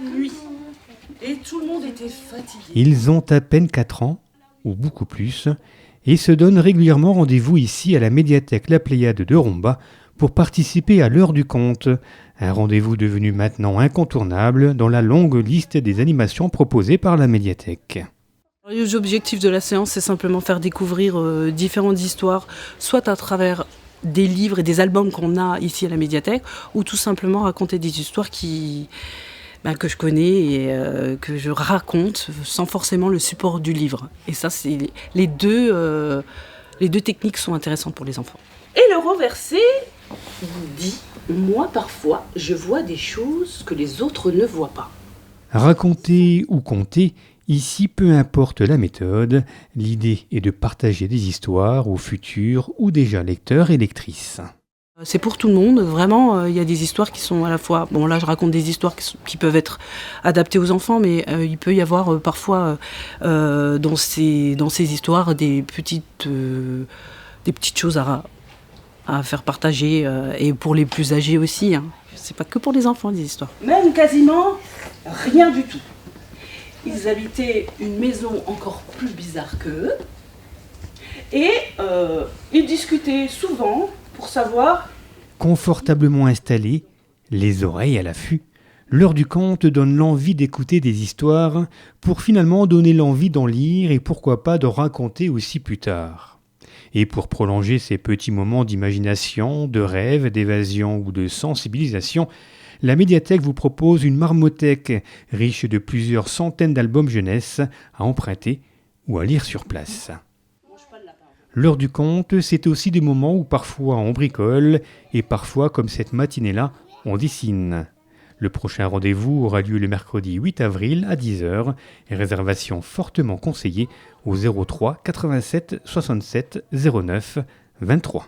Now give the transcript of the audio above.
nuit. Et tout le monde était fatigué. Ils ont à peine 4 ans, ou beaucoup plus, et se donnent régulièrement rendez-vous ici à la médiathèque La Pléiade de Romba pour participer à l'heure du conte, un rendez-vous devenu maintenant incontournable dans la longue liste des animations proposées par la médiathèque. L'objectif de la séance, c'est simplement faire découvrir différentes histoires, soit à travers des livres et des albums qu'on a ici à la médiathèque, ou tout simplement raconter des histoires que je connais et que je raconte sans forcément le support du livre. Et ça, c'est les deux techniques sont intéressantes pour les enfants. Et le reversé dit, moi parfois, je vois des choses que les autres ne voient pas. Raconter ou conter, ici peu importe la méthode, l'idée est de partager des histoires aux futurs ou déjà lecteurs et lectrices. C'est pour tout le monde, vraiment, il y a des histoires qui sont à la fois... Bon, là, je raconte des histoires qui peuvent être adaptées aux enfants, mais il peut y avoir parfois dans ces histoires des petites choses à faire partager, et pour les plus âgés aussi. Hein. C'est pas que pour les enfants, les histoires. Même quasiment rien du tout. Ils habitaient une maison encore plus bizarre qu'eux, et ils discutaient souvent pour savoir... Confortablement installés, les oreilles à l'affût, l'heure du conte donne l'envie d'écouter des histoires pour finalement donner l'envie d'en lire et pourquoi pas d'en raconter aussi plus tard. Et pour prolonger ces petits moments d'imagination, de rêve, d'évasion ou de sensibilisation, la médiathèque vous propose une marmothèque riche de plusieurs centaines d'albums jeunesse à emprunter ou à lire sur place. L'heure du conte, c'est aussi des moments où parfois on bricole et parfois, comme cette matinée-là, on dessine. Le prochain rendez-vous aura lieu le mercredi 8 avril à 10h et réservation fortement conseillée au 03 87 67 09 23.